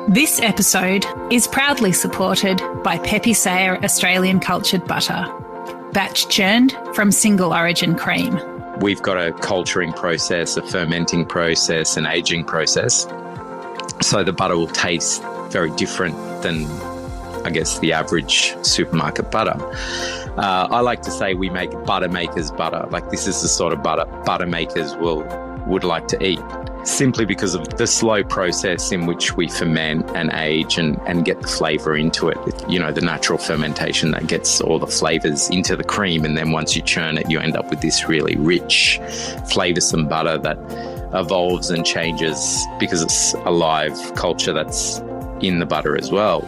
This episode is proudly supported by Pepe Sayer Australian Cultured Butter, batch churned from single origin cream. We've got a culturing process, a fermenting process, an aging process. So the butter will taste very different than, I guess, the average supermarket butter. I like to say we make butter makers butter. Like, this is the sort of butter makers would like to eat, simply because of the slow process in which we ferment and age and get the flavour into it. You know, the natural fermentation that gets all the flavours into the cream, and then once you churn it, you end up with this really rich, flavoursome butter that evolves and changes because it's a live culture that's in the butter as well.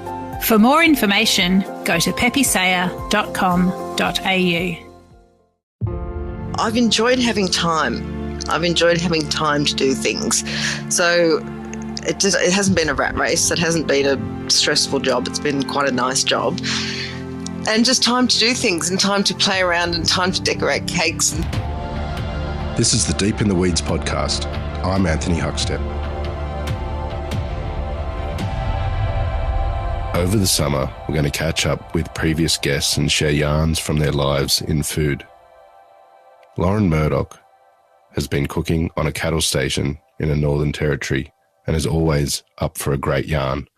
For more information, go to pepesayer.com.au. I've enjoyed having time. I've enjoyed having time to do things. So it hasn't been a rat race. It hasn't been a stressful job. It's been quite a nice job. And just time to do things and time to play around and time to decorate cakes. This is the Deep in the Weeds podcast. I'm Anthony Huckstep. Over the summer, we're going to catch up with previous guests and share yarns from their lives in food. Lauren Murdoch has been cooking on a cattle station in the Northern Territory and is always up for a great yarn.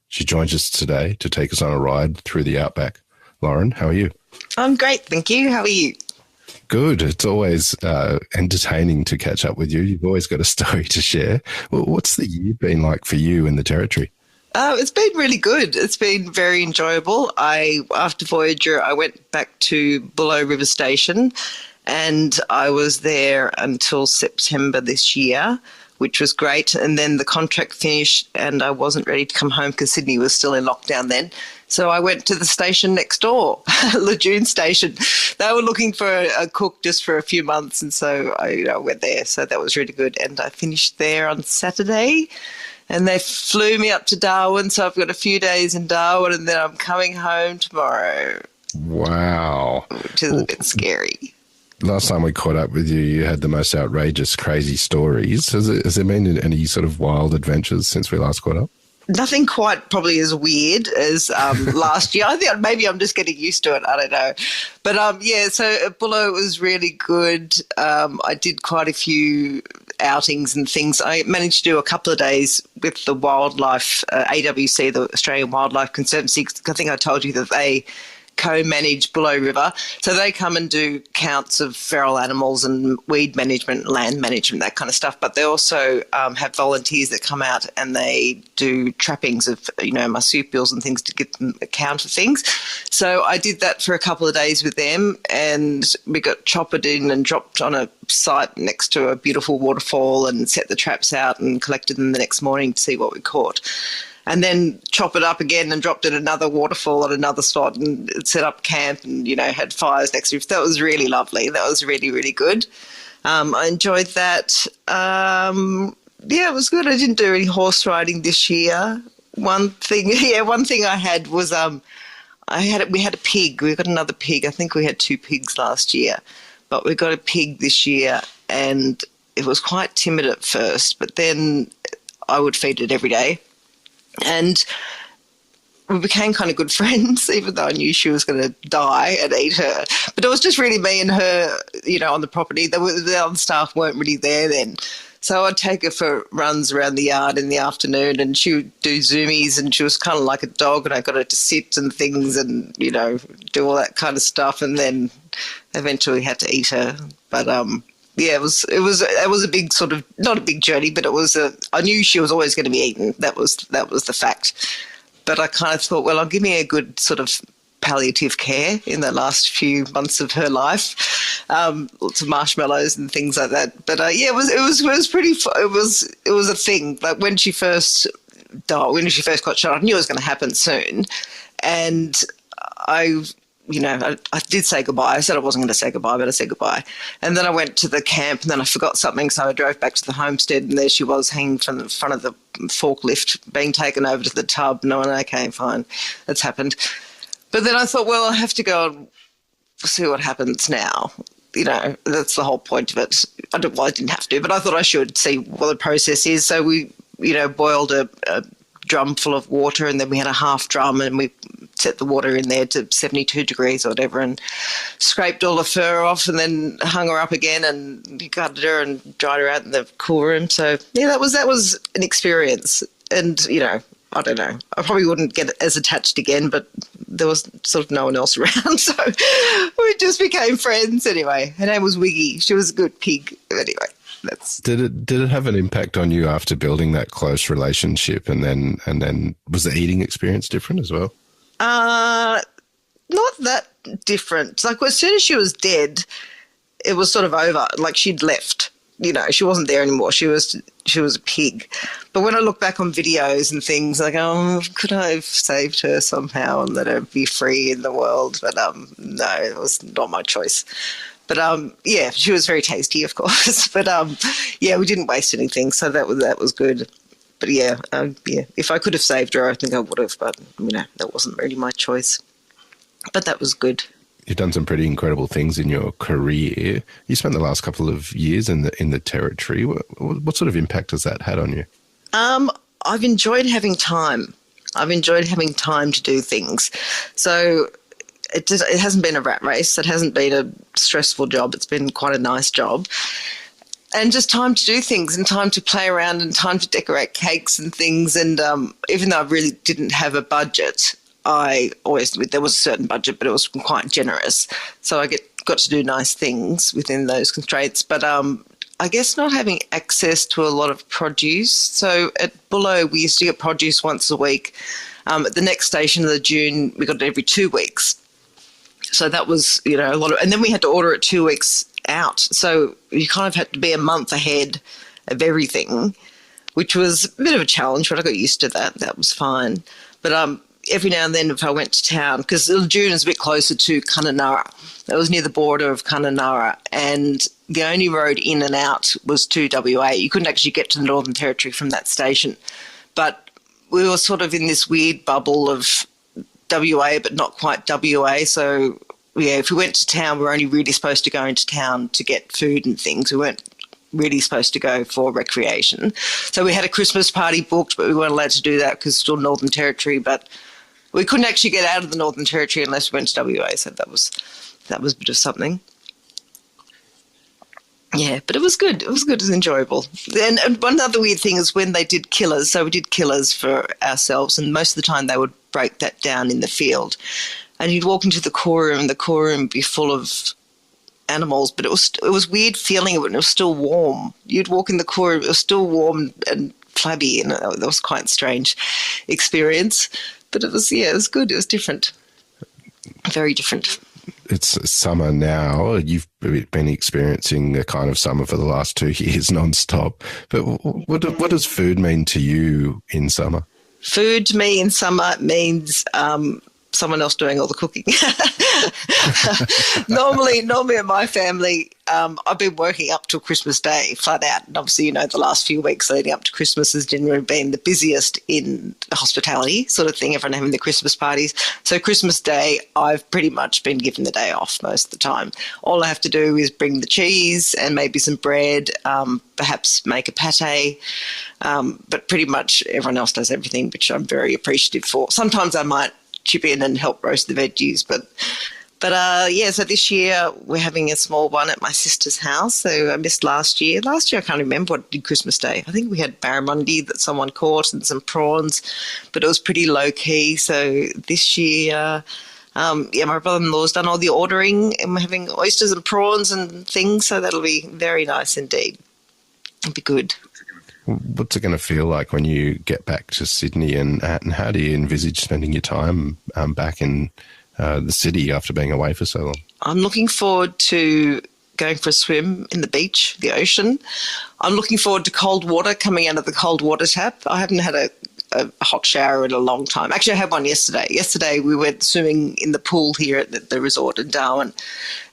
She joins us today to take us on a ride through the outback. Lauren, how are you? I'm great, thank you. How are you? Good. It's always entertaining to catch up with you. You've always got a story to share. Well, what's the year been like for you in the Territory? It's been really good. It's been very enjoyable. After Voyager, I went back to Bullow River Station and I was there until September this year, which was great. And then the contract finished and I wasn't ready to come home because Sydney was still in lockdown then. So I went to the station next door, Lejeune Station. They were looking for a cook just for a few months, and so I went there. So that was really good. And I finished there on Saturday. And they flew me up to Darwin, so I've got a few days in Darwin, and then I'm coming home tomorrow. Wow. Which is a bit scary. Last time we caught up with you, you had the most outrageous, crazy stories. Has there been any sort of wild adventures since we last caught up? Nothing quite probably as weird as last year. I think maybe I'm just getting used to it. I don't know. But, so at Bullow was really good. I did quite a few outings and things. I managed to do a couple of days with the wildlife, AWC, the Australian Wildlife Conservancy. I think I told you that they co-manage Bullow River. So they come and do counts of feral animals and weed management, land management, that kind of stuff. But they also have volunteers that come out and they do trappings of, marsupials and things to get them a count of things. So I did that for a couple of days with them, and we got choppered in and dropped on a site next to a beautiful waterfall and set the traps out and collected them the next morning to see what we caught. And then chop it up again and dropped at another waterfall at another spot and set up camp and, had fires next to it. That was really lovely. That was really, really good. I enjoyed that. It was good. I didn't do any horse riding this year. One thing I had was we had a pig. We got another pig. I think we had 2 pigs last year, but we got a pig this year, and it was quite timid at first, but then I would feed it every day. And we became kind of good friends, even though I knew she was going to die and eat her. But it was just really me and her, on the property. The other staff weren't really there then. So I'd take her for runs around the yard in the afternoon, and she would do zoomies, and she was kind of like a dog, and I got her to sit and things and, do all that kind of stuff, and then eventually had to eat her. But it was a big sort of, not a big journey, but I knew she was always going to be eaten. That was the fact. But I kind of thought, well, I'll give me a good sort of palliative care in the last few months of her life. Lots of marshmallows and things like that. But it was pretty. It was a thing. Like when she first died, when she first got shot, I knew it was going to happen soon, and I did say goodbye. I said I wasn't going to say goodbye, but I said goodbye. And then I went to the camp, and then I forgot something, so I drove back to the homestead, and there she was hanging from the front of the forklift, being taken over to the tub. No one, okay, fine, that's happened. But then I thought, well, I have to go and see what happens now. That's the whole point of it. I didn't have to, but I thought I should see what the process is. So we, boiled a drum full of water, and then we had a half drum, and we set the water in there to 72 degrees or whatever, and scraped all the fur off, and then hung her up again, and gutted her and dried her out in the cool room. So yeah, that was an experience. And I don't know, I probably wouldn't get as attached again, but there was sort of no one else around, so we just became friends. Anyway, her name was Wiggy. She was a good pig. Anyway, Did it have an impact on you after building that close relationship, and then was the eating experience different as well? Not that different. Like, as soon as she was dead, it was sort of over. Like, she'd left. She wasn't there anymore. She was a pig. But when I look back on videos and things, I go, oh, could I have saved her somehow and let her be free in the world? But no, it was not my choice. But yeah, she was very tasty, of course. But yeah, we didn't waste anything, so that was good. But yeah, if I could have saved her, I think I would have. But that wasn't really my choice. But that was good. You've done some pretty incredible things in your career. You spent the last couple of years in the Territory. What sort of impact has that had on you? I've enjoyed having time. I've enjoyed having time to do things. So it hasn't been a rat race. It hasn't been a stressful job. It's been quite a nice job. And just time to do things, and time to play around, and time to decorate cakes and things. And even though I really didn't have a budget, there was a certain budget, but it was quite generous. So I got to do nice things within those constraints. But I guess not having access to a lot of produce. So at Bullo, we used to get produce once a week. At the next station, the June, we got it every 2 weeks. So that was, a lot of, and then we had to order it 2 weeks out. So you kind of had to be a month ahead of everything, which was a bit of a challenge, but I got used to that. That was fine. But every now and then, if I went to town, because June is a bit closer to Kununurra. That was near the border of Kununurra, and the only road in and out was to WA. You couldn't actually get to the Northern Territory from that station. But we were sort of in this weird bubble of WA, but not quite WA. So, yeah, if we went to town, we were only really supposed to go into town to get food and things. We weren't really supposed to go for recreation. So we had a Christmas party booked, but we weren't allowed to do that because it's still Northern Territory. But we couldn't actually get out of the Northern Territory unless we went to WA, so that was a bit of something. Yeah, but it was good. It was good. It was enjoyable. And one other weird thing is when they did killers, so we did killers for ourselves, and most of the time they would break that down in the field. And you'd walk into the core room, and the core room would be full of animals, but it was weird feeling it when it was still warm. You'd walk in the core room, it was still warm and flabby, and that was quite a strange experience. But it was good. It was different. Very different. It's summer now. You've been experiencing a kind of summer for the last 2 years non-stop. But what does food mean to you in summer? Food to me in summer means someone else doing all the cooking. Normally in my family, I've been working up till Christmas Day, flat out. And obviously, the last few weeks leading up to Christmas has generally been the busiest in the hospitality sort of thing, everyone having the Christmas parties. So Christmas Day, I've pretty much been given the day off most of the time. All I have to do is bring the cheese and maybe some bread, perhaps make a pate. But pretty much everyone else does everything, which I'm very appreciative for. Sometimes I might chip in and help roast the veggies, but so this year we're having a small one at my sister's house. So I missed last year. Last year I can't remember what I did Christmas Day. I think we had barramundi that someone caught and some prawns, but it was pretty low key. So this year, my brother-in-law's done all the ordering, and we're having oysters and prawns and things. So that'll be very nice indeed. It'll be good. What's it going to feel like when you get back to Sydney, and how do you envisage spending your time back in the city after being away for so long? I'm looking forward to going for a swim in the beach, the ocean. I'm looking forward to cold water coming out of the cold water tap. I haven't had a hot shower in a long time. Actually, I had one yesterday. Yesterday we went swimming in the pool here at the resort in Darwin,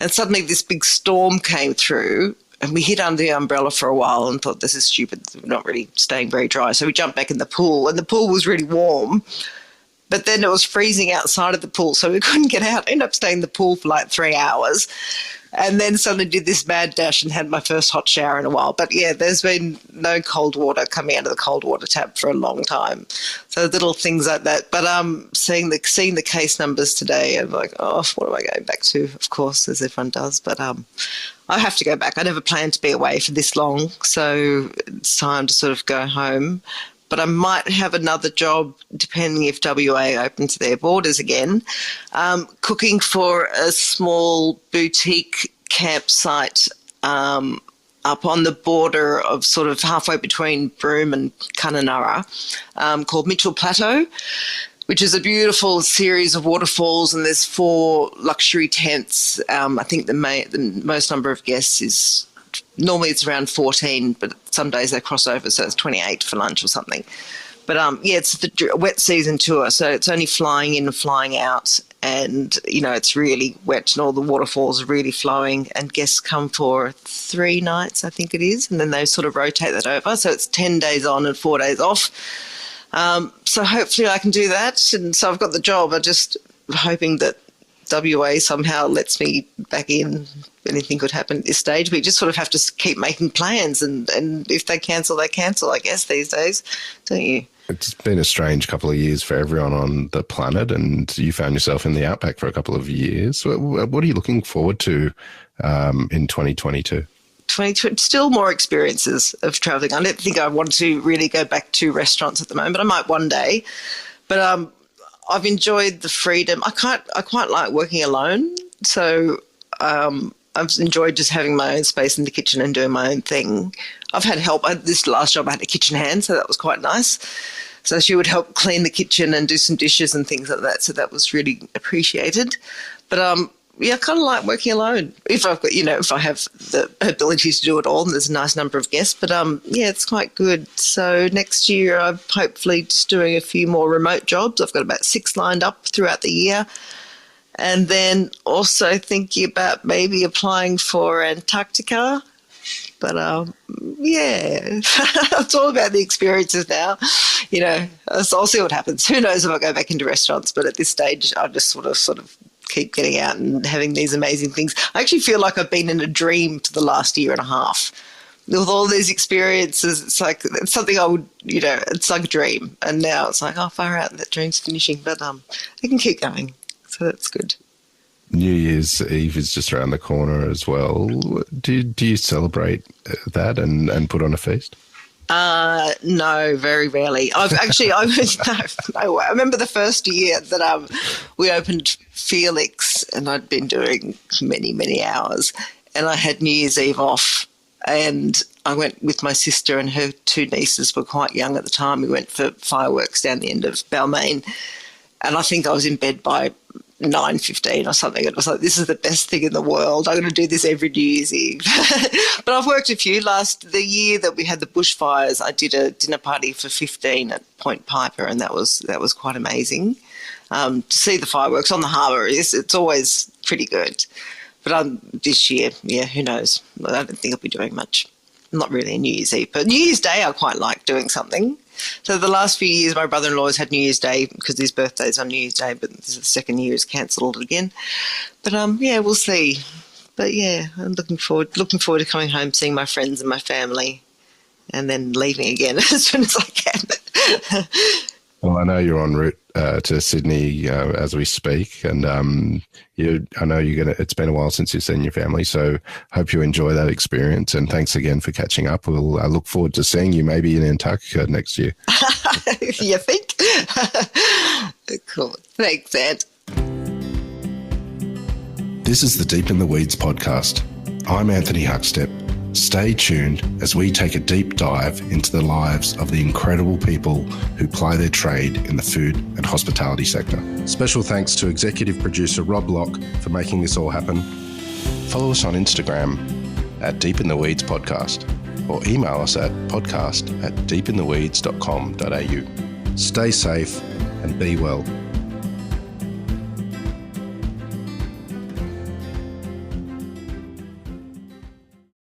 and suddenly this big storm came through. And we hid under the umbrella for a while and thought, this is stupid. We're not really staying very dry. So we jumped back in the pool, and the pool was really warm. But then it was freezing outside of the pool, so we couldn't get out. I ended up staying in the pool for like 3 hours. And then suddenly did this mad dash and had my first hot shower in a while. But yeah, there's been no cold water coming out of the cold water tap for a long time. So little things like that. But seeing the case numbers today, I'm like, oh, what am I going back to? Of course, as everyone does. But I have to go back. I never planned to be away for this long, so it's time to sort of go home. But I might have another job, depending if WA opens their borders again, cooking for a small boutique campsite up on the border of sort of halfway between Broome and Kununurra, called Mitchell Plateau, which is a beautiful series of waterfalls, and there's 4 luxury tents. I think the most number of guests is... Normally it's around 14, but some days they cross over, so it's 28 for lunch or something. But, it's the wet season tour, so it's only flying in and flying out, and, it's really wet and all the waterfalls are really flowing, and guests come for 3 nights, I think it is, and then they sort of rotate that over. So it's 10 days on and 4 days off. So hopefully I can do that, and so I've got the job. I'm just hoping that WA somehow lets me back in. Anything could happen at this stage. We just sort of have to keep making plans, and if they cancel, they cancel, I guess, these days, don't you? It's been a strange couple of years for everyone on the planet, and you found yourself in the outback for a couple of years. What are you looking forward to in 2022? Still more experiences of travelling. I don't think I want to really go back to restaurants at the moment. I might one day, but I've enjoyed the freedom. I quite like working alone, so I've enjoyed just having my own space in the kitchen and doing my own thing. I've had help. This last job I had a kitchen hand, so that was quite nice. So she would help clean the kitchen and do some dishes and things like that, so that was really appreciated. But I kind of like working alone if I've got, if I have the ability to do it all and there's a nice number of guests. But it's quite good. So next year I'm hopefully just doing a few more remote jobs. I've got about 6 lined up throughout the year. And then also thinking about maybe applying for Antarctica. But, it's all about the experiences now. I'll see what happens. Who knows if I go back into restaurants, but at this stage I just sort of keep getting out and having these amazing things. I actually feel like I've been in a dream for the last year and a half. With all these experiences, it's something I would, it's like a dream. And now it's like, oh, far out, that dream's finishing. But I can keep going. So that's good. New Year's Eve is just around the corner as well. Do you celebrate that and put on a feast? No, very rarely. I remember the first year that we opened Felix, and I'd been doing many, many hours, and I had New Year's Eve off, and I went with my sister, and her 2 nieces were quite young at the time. We went for fireworks down the end of Balmain, and I think I was in bed by 9:15 or something. It was like, this is the best thing in the world. I'm going to do this every New Year's Eve. But I've worked a few. The year that we had the bushfires, I did a dinner party for 15 at Point Piper, and that was quite amazing. To see the fireworks on the harbour, it's always pretty good. But this year, who knows? I don't think I'll be doing much. Not really a New Year's Eve, but New Year's Day I quite like doing something. So the last few years, my brother-in-law's had New Year's Day because his birthday's on New Year's Day, but this is the second year it's cancelled again. But we'll see. But I'm looking forward to coming home, seeing my friends and my family, and then leaving again as soon as I can. Well, I know you're en route to Sydney as we speak, and I know it's been a while since you've seen your family, so hope you enjoy that experience, and thanks again for catching up. I look forward to seeing you maybe in Antarctica next year. You think? Cool. Thanks, Ed. This is the Deep in the Weeds podcast. I'm Anthony Huckstep. Stay tuned as we take a deep dive into the lives of the incredible people who ply their trade in the food and hospitality sector. Special thanks to executive producer Rob Locke for making this all happen. Follow us on Instagram at Deep in the Weeds Podcast, or email us at podcast@deepintheweeds.com.au. Stay safe and be well.